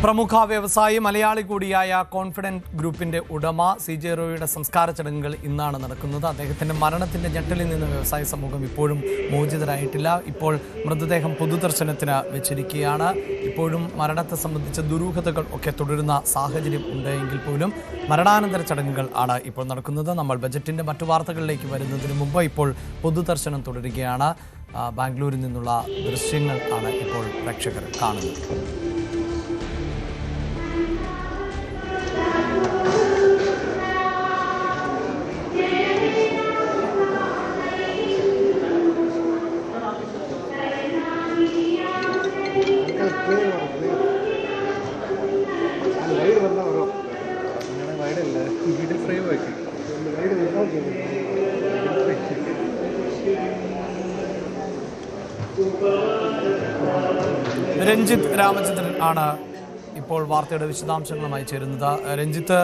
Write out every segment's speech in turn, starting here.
പ്രമുഖ വ്യവസായി മലയാളി കൂടിയായ കോൺഫിഡന്റ് ഗ്രൂപ്പിന്റെ ഉടമ CJ റോയിയുടെ സംസ്കാര ചടങ്ങുകൾ ഇന്നാണ് നടക്കുന്നത്. അദ്ദേഹത്തിന്റെ മരണത്തിന്റെ ഞെട്ടലിൽ നിന്ന് വ്യവസായ സമൂഹം ഇപ്പോഴും മോചിതരായിട്ടില്ല. ഇപ്പോൾ മൃതദേഹം പൊതുദർശനത്തിന് വെച്ചിരിക്കുകയാണ്. ഇപ്പോഴും മരണത്തെ സംബന്ധിച്ച ദുരൂഹതകൾ ഒക്കെ തുടരുന്ന സാഹചര്യം ഉണ്ടെങ്കിൽ പോലും മരണാനന്തര ചടങ്ങുകൾ ആണ് ഇപ്പോൾ നടക്കുന്നത്. നമ്മൾ ബജറ്റിന്റെ മറ്റു വാർത്തകളിലേക്ക് വരുന്നതിന് മുമ്പ് ഇപ്പോൾ പൊതുദർശനം തുടരുകയാണ്. ബാംഗ്ലൂരിൽ നിന്നുള്ള ദൃശ്യങ്ങൾ ആണ് ഇപ്പോൾ പ്രേക്ഷകർ കാണുന്നത്. രഞ്ജിത്ത് രാമചന്ദ്രൻ ആണ് ഇപ്പോൾ വാർത്തയുടെ വിശദാംശങ്ങളുമായി ചേരുന്നത്. രഞ്ജിത്ത്,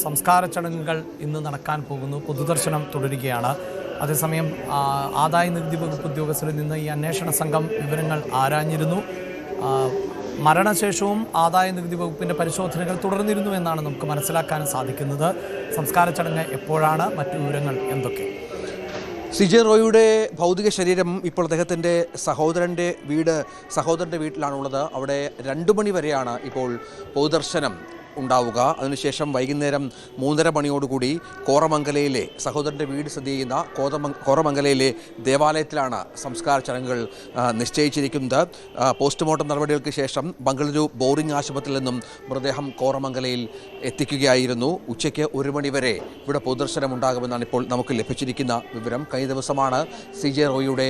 സംസ്കാര ചടങ്ങുകൾ ഇന്ന് നടക്കാൻ പോകുന്നു. പൊതുദർശനം തുടരുകയാണ്. അതേസമയം ആദായ നികുതി വകുപ്പ് ഉദ്യോഗസ്ഥരിൽ നിന്ന് ഈ അന്വേഷണ സംഘം വിവരങ്ങൾ ആരാഞ്ഞിരുന്നു. മരണശേഷവും ആദായ നികുതി വകുപ്പിൻ്റെ പരിശോധനകൾ തുടർന്നിരുന്നു എന്നാണ് നമുക്ക് മനസ്സിലാക്കാൻ സാധിക്കുന്നത്. സംസ്കാര ചടങ്ങ് എപ്പോഴാണ്? മറ്റു വിവരങ്ങൾ എന്തൊക്കെ? CJ റോയിയുടെ ഭൗതിക ശരീരം ഇപ്പോൾ അദ്ദേഹത്തിൻ്റെ സഹോദരൻ്റെ വീട്ടിലാണുള്ളത്. അവിടെ 2 മണി വരെയാണ് ഇപ്പോൾ പൊതുദർശനം ഉണ്ടാവുക. അതിനുശേഷം വൈകുന്നേരം 3:30 മണിയോടുകൂടി കോറമംഗലയിലെ സഹോദരൻ്റെ വീട് സ്ഥിതി ചെയ്യുന്ന കോറമംഗലയിലെ ദേവാലയത്തിലാണ് സംസ്കാര ചടങ്ങുകൾ നിശ്ചയിച്ചിരിക്കുന്നത്. പോസ്റ്റ്മോർട്ടം നടപടികൾക്ക് ശേഷം ബംഗളൂരു ബോറിംഗ് ആശുപത്രിയിൽ നിന്നും മൃതദേഹം കോറമംഗലയിൽ എത്തിക്കുകയായിരുന്നു. ഉച്ചയ്ക്ക് 1 മണി വരെ ഇവിടെ പൊതുദർശനം ഉണ്ടാകുമെന്നാണ് ഇപ്പോൾ നമുക്ക് ലഭിച്ചിരിക്കുന്ന വിവരം. കഴിഞ്ഞ ദിവസമാണ് CJ റോയിയുടെ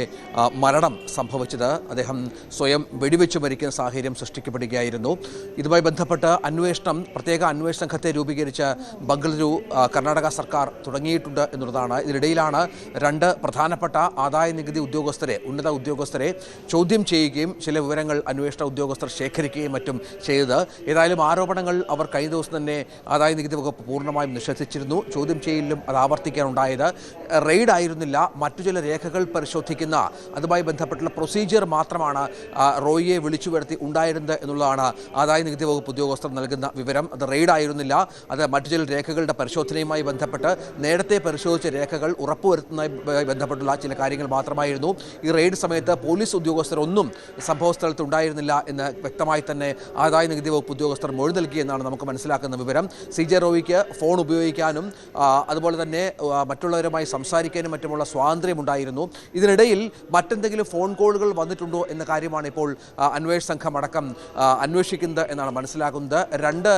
മരണം സംഭവിച്ചത്. അദ്ദേഹം സ്വയം വെടിവെച്ച് മരിക്കുന്ന സാഹചര്യം സൃഷ്ടിക്കപ്പെടുകയായിരുന്നു. ഇതുമായി ബന്ധപ്പെട്ട് പ്രത്യേക അന്വേഷണ സംഘത്തെ രൂപീകരിച്ച് ബംഗളൂരു കർണാടക സർക്കാർ തുടങ്ങിയിട്ടുണ്ട് എന്നുള്ളതാണ്. ഇതിനിടയിലാണ് 2 പ്രധാനപ്പെട്ട ആദായ നികുതി ഉന്നത ഉദ്യോഗസ്ഥരെ ചോദ്യം ചെയ്യുകയും ചില വിവരങ്ങൾ അന്വേഷണ ഉദ്യോഗസ്ഥർ ശേഖരിക്കുകയും മറ്റും ചെയ്തത്. ഏതായാലും ആരോപണങ്ങൾ അവർ കഴിഞ്ഞ ദിവസം തന്നെ ആദായ നികുതി വകുപ്പ് പൂർണ്ണമായും നിഷേധിച്ചിരുന്നു. ചോദ്യം ചെയ്യലിലും അത് ആവർത്തിക്കാനുണ്ടായത് റെയ്ഡ് ആയിരുന്നില്ല, മറ്റു ചില രേഖകൾ പരിശോധിക്കുന്ന അതുമായി ബന്ധപ്പെട്ടുള്ള പ്രൊസീജിയർ മാത്രമാണ് റോയിയെ വിളിച്ചു വരുത്തി ഉണ്ടായിരുന്നത് എന്നുള്ളതാണ് ആദായ നികുതി വകുപ്പ് ഉദ്യോഗസ്ഥർ നൽകുന്ന വിവരം. അത് റെയ്ഡ് ആയിരുന്നില്ല, അത് മറ്റു ചില രേഖകളുടെ പരിശോധനയുമായി ബന്ധപ്പെട്ട് നേരത്തെ പരിശോധിച്ച രേഖകൾ ഉറപ്പുവരുത്തുന്നതുമായി ബന്ധപ്പെട്ടുള്ള ചില കാര്യങ്ങൾ മാത്രമായിരുന്നു. ഈ റെയ്ഡ് സമയത്ത് പോലീസ് ഉദ്യോഗസ്ഥരൊന്നും സംഭവ സ്ഥലത്ത് ഉണ്ടായിരുന്നില്ല എന്ന് വ്യക്തമായി തന്നെ ആദായ നികുതി വകുപ്പ് ഉദ്യോഗസ്ഥർ മൊഴി നൽകിയെന്നാണ് നമുക്ക് മനസ്സിലാക്കുന്ന വിവരം. CJ റോയിക്ക് ഫോൺ ഉപയോഗിക്കാനും അതുപോലെ തന്നെ മറ്റുള്ളവരുമായി സംസാരിക്കാനും മറ്റുമുള്ള സ്വാതന്ത്ര്യമുണ്ടായിരുന്നു. ഇതിനിടയിൽ മറ്റെന്തെങ്കിലും ഫോൺ കോളുകൾ വന്നിട്ടുണ്ടോ എന്ന കാര്യമാണ് ഇപ്പോൾ അന്വേഷണ സംഘം അടക്കം അന്വേഷിക്കുന്നത് എന്നാണ് മനസ്സിലാക്കുന്നത്. 2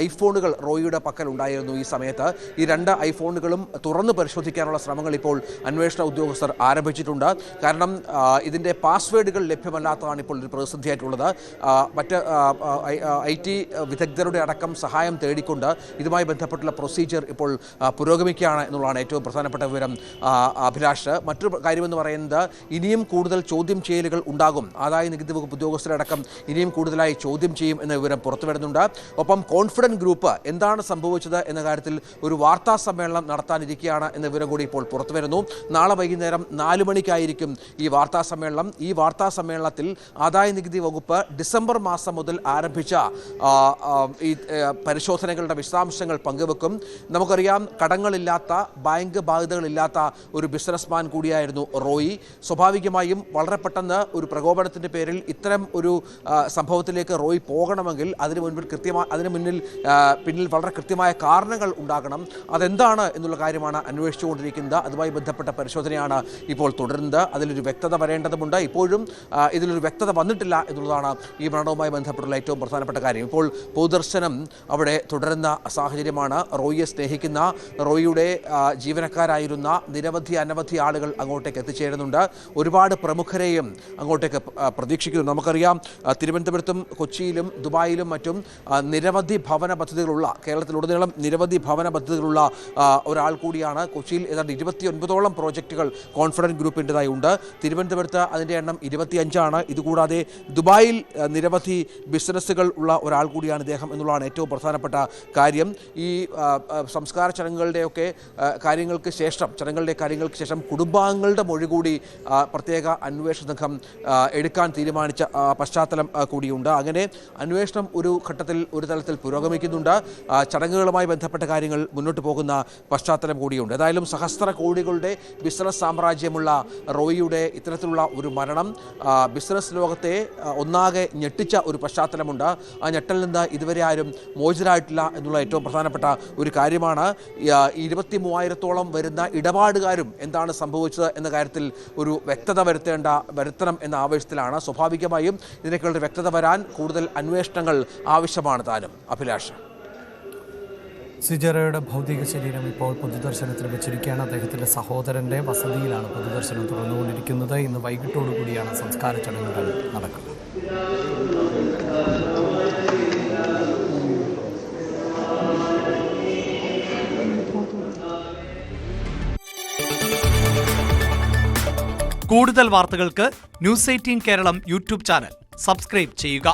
ഐഫോണുകൾ റോയിയുടെ പക്കൽ ഉണ്ടായിരുന്നു ഈ സമയത്ത്. ഈ 2 ഐഫോണുകളും തുറന്ന് പരിശോധിക്കാനുള്ള ശ്രമങ്ങൾ ഇപ്പോൾ അന്വേഷണ ഉദ്യോഗസ്ഥർ ആരംഭിച്ചിട്ടുണ്ട്. കാരണം ഇതിൻ്റെ പാസ്വേഡുകൾ ലഭ്യമല്ലാത്തതാണ് ഇപ്പോൾ ഒരു പ്രതിസന്ധിയായിട്ടുള്ളത്. മറ്റ് IT വിദഗ്ധരുടെ അടക്കം സഹായം തേടിക്കൊണ്ട് ഇതുമായി ബന്ധപ്പെട്ടുള്ള പ്രൊസീജിയർ ഇപ്പോൾ പുരോഗമിക്കുകയാണ് എന്നുള്ളതാണ് ഏറ്റവും പ്രധാനപ്പെട്ട വിവരം. അഭിലാഷ്, മറ്റൊരു കാര്യമെന്ന് പറയുന്നത് ഇനിയും കൂടുതൽ ചോദ്യം ചെയ്യലുകൾ ഉണ്ടാകും. ആദായ നികുതി വകുപ്പ് ഉദ്യോഗസ്ഥരടക്കം ഇനിയും കൂടുതലായി ചോദ്യം ചെയ്യും എന്ന വിവരം പുറത്തു വരുന്നുണ്ട്. ഒപ്പം കോൺഫിഡന്റ് ഗ്രൂപ്പ് എന്താണ് സംഭവിച്ചത് എന്ന കാര്യത്തിൽ ഒരു വാർത്താ സമ്മേളനം നടത്താനിരിക്കുകയാണ് എന്ന വിവരം കൂടി ഇപ്പോൾ പുറത്തു വരുന്നു. നാളെ വൈകുന്നേരം 4 മണിക്കായിരിക്കും ഈ വാർത്താ സമ്മേളനം. ഈ വാർത്താ സമ്മേളനത്തിൽ ആദായ നികുതി വകുപ്പ് ഡിസംബർ മാസം മുതൽ ആരംഭിച്ച ഈ പരിശോധനകളുടെ വിശദാംശങ്ങൾ പങ്കുവെക്കും. നമുക്കറിയാം, കടങ്ങളില്ലാത്ത, ബാങ്ക് ബാധ്യതകളില്ലാത്ത ഒരു ബിസിനസ്മാൻ കൂടിയായിരുന്നു റോയി. സ്വാഭാവികമായും വളരെ പെട്ടെന്ന് ഒരു പ്രകോപനത്തിൻ്റെ പേരിൽ ഇത്തരം ഒരു സംഭവത്തിലേക്ക് റോയി പോകണമെങ്കിൽ അതിന് പിന്നിൽ വളരെ കൃത്യമായ കാരണങ്ങൾ ഉണ്ടാകണം. അതെന്താണ് എന്നുള്ള കാര്യമാണ് അന്വേഷിച്ചുകൊണ്ടിരിക്കുന്നത്. അതുമായി ബന്ധപ്പെട്ട പരിശോധനയാണ് ഇപ്പോൾ തുടരുന്നത്. അതിലൊരു വ്യക്തത വരേണ്ടതുണ്ട്. ഇപ്പോഴും ഇതിലൊരു വ്യക്തത വന്നിട്ടില്ല എന്നുള്ളതാണ് ഈ മരണവുമായി ബന്ധപ്പെട്ടുള്ള ഏറ്റവും പ്രധാനപ്പെട്ട കാര്യം. ഇപ്പോൾ പൊതുദർശനം അവിടെ തുടരുന്ന സാഹചര്യമാണ്. റോയിയെ സ്നേഹിക്കുന്ന, റോയിയുടെ ജീവനക്കാരായിരുന്ന അനവധി ആളുകൾ അങ്ങോട്ടേക്ക് എത്തിച്ചേരുന്നുണ്ട്. ഒരുപാട് പ്രമുഖരെയും അങ്ങോട്ടേക്ക് പ്രതീക്ഷിക്കുന്നു. നമുക്കറിയാം, തിരുവനന്തപുരത്തും കൊച്ചിയിലും ദുബായിലും മറ്റും നിരവധി ഭവന പദ്ധതികളുള്ള, കേരളത്തിലുടനീളം നിരവധി ഭവന പദ്ധതികളുള്ള ഒരാൾ കൂടിയാണ്. കൊച്ചിയിൽ ഏതാണ്ട് 29ഓളം പ്രോജക്റ്റുകൾ കോൺഫിഡൻറ്റ് ഗ്രൂപ്പിൻ്റെതായി ഉണ്ട്. തിരുവനന്തപുരത്ത് അതിൻ്റെ എണ്ണം 25ആണ്. ഇതുകൂടാതെ ദുബായിൽ നിരവധി ബിസിനസ്സുകൾ ഉള്ള ഒരാൾ കൂടിയാണ് ഇദ്ദേഹം എന്നുള്ളതാണ് ഏറ്റവും പ്രധാനപ്പെട്ട കാര്യം. ഈ സംസ്കാര ചടങ്ങുകളുടെയൊക്കെ കാര്യങ്ങൾക്ക് ശേഷം കുടുംബാംഗങ്ങളുടെ മൊഴി കൂടി പ്രത്യേക അന്വേഷണ സംഘം എടുക്കാൻ തീരുമാനിച്ച പശ്ചാത്തലം കൂടിയുണ്ട്. അങ്ങനെ അന്വേഷണം ഒരു തലത്തിൽ പുരോഗമിക്കുന്നുണ്ട്. ചടങ്ങുകളുമായി ബന്ധപ്പെട്ട കാര്യങ്ങൾ മുന്നോട്ട് പോകുന്ന പശ്ചാത്തലം കൂടിയുണ്ട്. ഏതായാലും സഹസ്ര കോടികളുടെ ബിസിനസ് സാമ്രാജ്യമുള്ള റോയിയുടെ ഇത്തരത്തിലുള്ള ഒരു മരണം ബിസിനസ് ലോകത്തെ ഒന്നാകെ ഞെട്ടിച്ച ഒരു പശ്ചാത്തലമുണ്ട്. ആ ഞെട്ടലിൽ നിന്ന് ഇതുവരെ ആരും മോചിതരായിട്ടില്ല എന്നുള്ള ഏറ്റവും പ്രധാനപ്പെട്ട ഒരു കാര്യമാണ്. 23,000-ഓളം വരുന്ന ഇടപാടുകാരും എന്താണ് സംഭവിച്ചത് എന്ന കാര്യത്തിൽ ഒരു വ്യക്തത വരുത്തണം എന്ന ആവേശത്തിലാണ്. സ്വാഭാവികമായും ഇതിനൊക്കെയുള്ള വ്യക്തത വരാൻ കൂടുതൽ അന്വേഷണങ്ങൾ ആവശ്യമാണ് താനും. അഭിലാഷ്, സിജെ റോയിയുടെ ഭൗതിക ശരീരം ഇപ്പോൾ പൊതുദർശനത്തിന് വെച്ചിരിക്കുകയാണ്. അദ്ദേഹത്തിൻ്റെ സഹോദരൻ്റെ വസതിയിലാണ് പൊതുദർശനം തുടർന്നുകൊണ്ടിരിക്കുന്നത്. ഇന്ന് വൈകിട്ടോടുകൂടിയാണ് സംസ്കാര ചടങ്ങുകൾ നടക്കുക. കൂടുതൽ വാർത്തകൾക്ക് News 18 Keralam YouTube channel subscribe ചെയ്യുക.